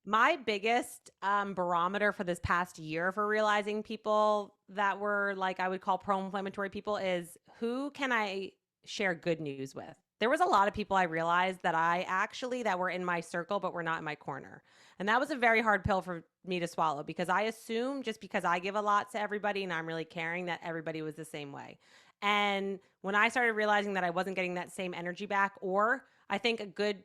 My biggest barometer for this past year for realizing people that were like I would call pro-inflammatory people is who can I share good news with? There was a lot of people I realized that I actually that were in my circle but were not in my corner. And that was a very hard pill for me to swallow because I assumed just because I give a lot to everybody and I'm really caring that everybody was the same way. And when I started realizing that I wasn't getting that same energy back, or I think a good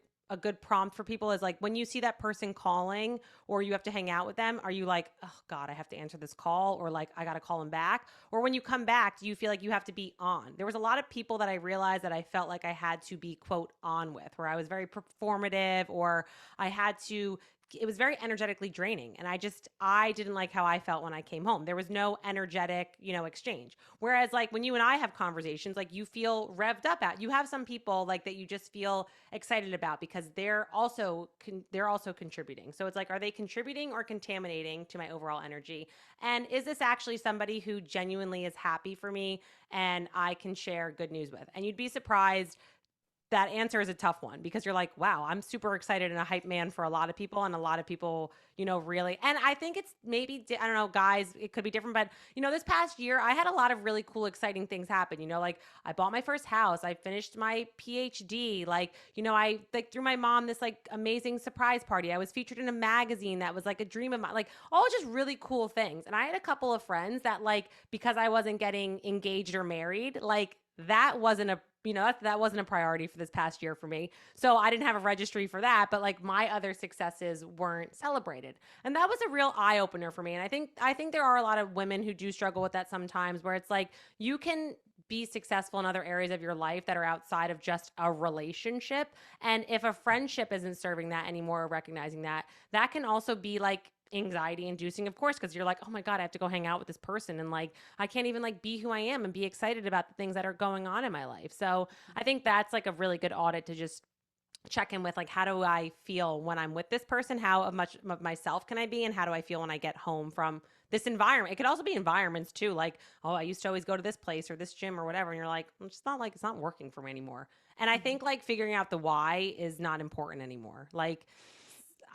prompt for people is like when you see that person calling or you have to hang out with them, are you like, oh God, I have to answer this call, or like I got to call him back? Or when you come back, do you feel like you have to be on? There was a lot of people that I realized that I felt like I had to be quote on with, where I was very performative, or I had to it was very energetically draining, and I didn't like how I felt when I came home. There was no energetic exchange. Whereas like when you and I have conversations, like you feel revved up at, you have some people like that you just feel excited about because they're also contributing. So it's like, are they contributing or contaminating to my overall energy? And is this actually somebody who genuinely is happy for me and I can share good news with? And you'd be surprised. That answer is a tough one because you're like, wow, I'm super excited and a hype man for a lot of people, and a lot of people, really. And I think it's maybe, I don't know, guys, it could be different, but this past year, I had a lot of really cool, exciting things happen. Like I bought my first house, I finished my PhD, like, I like threw my mom this like amazing surprise party. I was featured in a magazine that was like a dream of mine, like all just really cool things. And I had a couple of friends that, like, because I wasn't getting engaged or married, like that wasn't a that wasn't a priority for this past year for me. So I didn't have a registry for that, but like my other successes weren't celebrated. And that was a real eye opener for me. And I think there are a lot of women who do struggle with that sometimes, where it's like you can be successful in other areas of your life that are outside of just a relationship. And if a friendship isn't serving that anymore, or recognizing that, that can also be like anxiety inducing, of course, because you're like, oh my God, I have to go hang out with this person, and like I can't even like be who I am and be excited about the things that are going on in my life. So I think that's like a really good audit to just check in with, like, how do I feel when I'm with this person? How much of myself can I be? And how do I feel when I get home from this environment? It could also be environments too. Like, oh, I used to always go to this place or this gym or whatever. And you're like, it's not working for me anymore. And I think like figuring out the why is not important anymore. Like,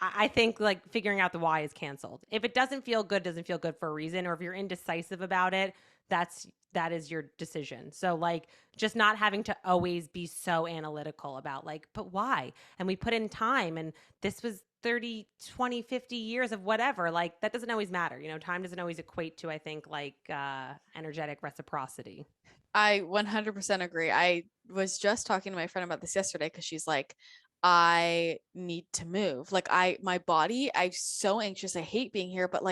I think like figuring out the why is canceled. If it doesn't feel good, doesn't feel good for a reason, or if you're indecisive about it, that is your decision. So like just not having to always be so analytical about like, but why? And we put in time, and this was 30, 20, 50 years of whatever. Like that doesn't always matter. Time doesn't always equate to, I think, like energetic reciprocity. I 100% agree. I was just talking to my friend about this yesterday because she's like, I need to move. Like my body, I'm so anxious. I hate being here, but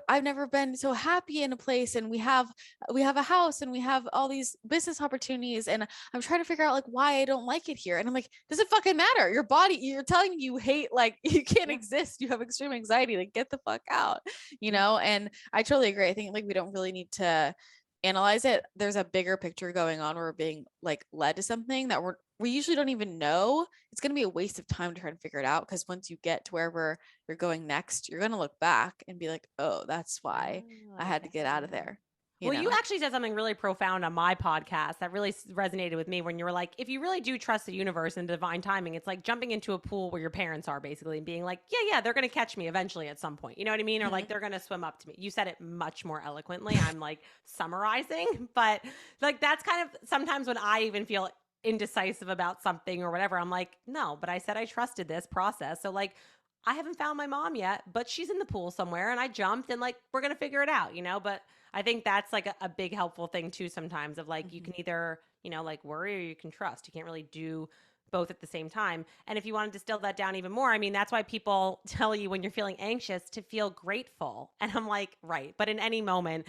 I've never been so happy in a place, and we have a house, and we have all these business opportunities, and I'm trying to figure out like why I don't like it here. And I'm like, does it fucking matter? Your body, you're telling me you hate, like you can't Yeah. exist. You have extreme anxiety. Like get the fuck out. And I totally agree. I think like we don't really need to analyze it. There's a bigger picture going on where we're being like led to something that we usually don't even know. It's going to be a waste of time to try and figure it out, because once you get to wherever you're going next, you're going to look back and be like, oh, that's why I Oh, had to okay. get out of Yeah. there, you Well, you know? actually said something really profound on my podcast that really resonated with me when you were like, if you really do trust the universe and divine timing, it's like jumping into a pool where your parents are basically and being like, yeah, yeah, they're going to catch me eventually at some point. You know what I mean? Or like Mhm. they're going to swim up to me. You said it much more eloquently. I'm like summarizing, but like that's kind of sometimes when I even feel indecisive about something or whatever, I'm like, no, but I said I trusted this process. So like, I haven't found my mom yet, but she's in the pool somewhere and I jumped and like we're going to figure it out. But I think that's like a big helpful thing too sometimes of like you Mhm. can either, like worry or you can trust. You can't really do both at the same time. And if you want to distill that down even more, I mean, that's why people tell you when you're feeling anxious to feel grateful. And I'm like, right, but in any moment,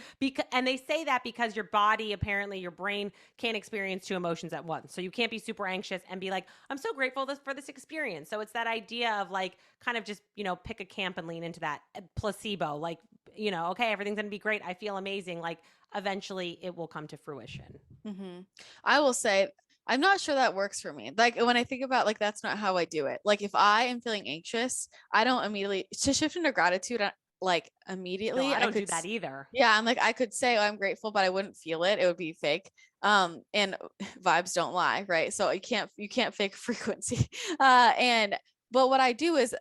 and they say that because your body, apparently your brain can't experience two emotions at once. So you can't be super anxious and be like, I'm so grateful for this experience. So it's that idea of like kind of just, pick a camp and lean into that placebo, like, okay, everything's going to be great. I feel amazing. Like eventually it will come to fruition. Mhm. I will say, I'm not sure that works for me. Like when I think about, like, that's not how I do it. Like if I am feeling anxious, I don't immediately to shift into gratitude. Like No, immediately I I don't could do that either. yeah, I'm like, I could say, oh, I'm grateful, but I wouldn't feel it. It would be fake. And vibes don't lie, right? So you can't fake frequency. And but what I do is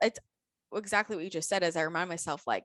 exactly what you just said is I remind myself, like,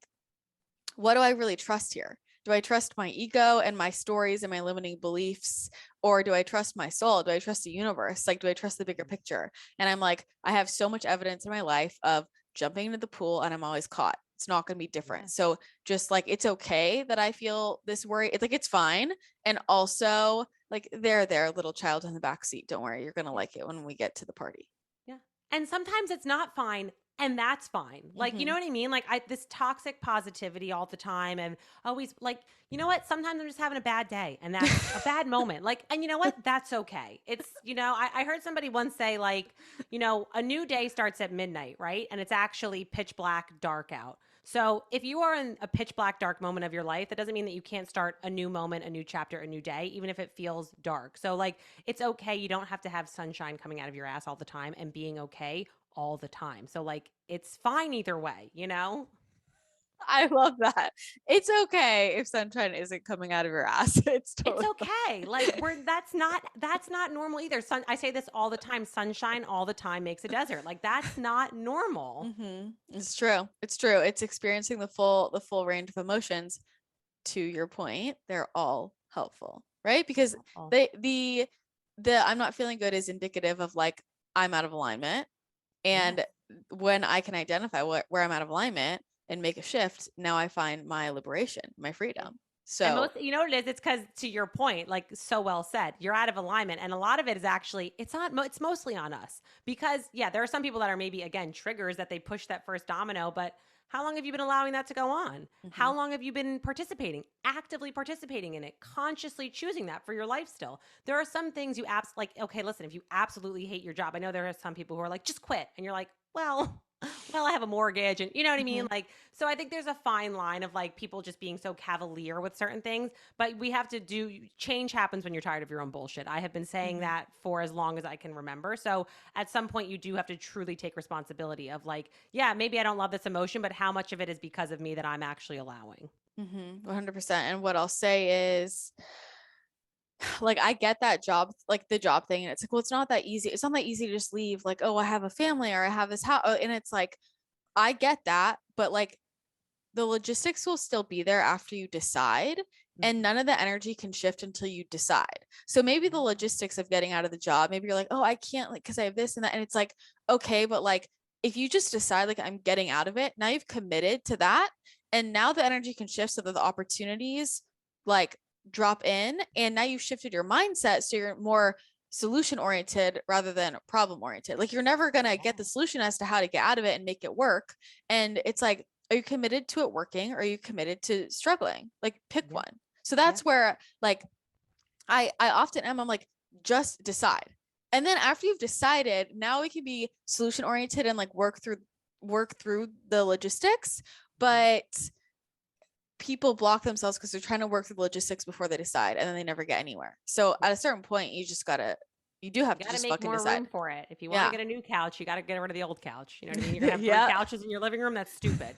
what do I really trust here? Do I trust my ego and my stories and my limiting beliefs? Or do I trust my soul? Do I trust the universe? Like, do I trust the bigger picture? And I'm like, I have so much evidence in my life of jumping into the pool and I'm always caught. It's not going to be different. Yeah. So just like, it's okay that I feel this worry. It's like, it's fine. And also like, there, little child in the back seat. Don't worry. You're going to like it when we get to the party. Yeah. And sometimes it's not fine. And that's fine. Like, you know what I mean? Like this toxic positivity all the time and always like, you know what? Sometimes I'm just having a bad day and that's a bad moment. Like, and you know what? That's okay. It's, I heard somebody once say like, a new day starts at midnight, right? And it's actually pitch black dark out. So if you are in a pitch black dark moment of your life, that doesn't mean that you can't start a new moment, a new chapter, a new day, even if it feels dark. So like, it's okay. You don't have to have sunshine coming out of your ass all the time and being okay all the time. So like, it's fine either way, I love that. It's okay if sunshine isn't coming out of your ass. It's It's totally okay. Like that's not normal either. I say this all the time, sunshine all the time makes a desert. Like that's not normal. It's true. It's true. It's experiencing the full range of emotions. To your point, they're all helpful, right? Because Awful. the I'm not feeling good is indicative of like I'm out of alignment. Yes. And when I can identify where I'm out of alignment and make a shift, now I find my liberation, my freedom. And So, most, you know what it is? It's because to your point, like so well said, you're out of alignment. And a lot of it is actually, it's mostly on us because yeah, there are some people that are maybe again, triggers that they push that first domino, but how long have you been allowing that to go on? How long have you been actively participating in it, consciously choosing that for your life still? There are some things you like, okay, listen, if you absolutely hate your job, I know there are some people who are like, just quit. And you're like, well, I have a mortgage and you know what I mean? Like, so I think there's a fine line of like people just being so cavalier with certain things, but we have to change happens when you're tired of your own bullshit. I have been saying that for as long as I can remember. So at some point you do have to truly take responsibility of like, yeah, maybe I don't love this emotion, but how much of it is because of me that I'm actually allowing? 100%. And what I'll say is, like, I get that job, like the job thing. And it's like, well, it's not that easy. It's not that easy to just leave, like, oh, I have a family or I have this house. And it's like, I get that, but like the logistics will still be there after you decide. And none of the energy can shift until you decide. So maybe the logistics of getting out of the job, maybe you're like, oh, I can't, like, because I have this and that. And it's like, okay, but like, if you just decide, like, I'm getting out of it, now you've committed to that. And now the energy can shift so that the opportunities like drop in. And now you've shifted your mindset. So you're more solution oriented rather than problem oriented. Like, you're never going to get the solution as to how to get out of it and make it work. And it's like, are you committed to it working or are you committed to struggling? Like, pick one. So that's where like I often am, I'm like, just decide. And then after you've decided, now we can be solution oriented and like work through the logistics. But people block themselves because they're trying to work through the logistics before they decide and then they never get anywhere. So at a certain point, you do have to just Make fucking more decide. room for it. If you want to Yeah. get a new couch, you got to get rid of the old couch. You know what I mean? You're going to have three Yeah. couches in your living room. That's stupid,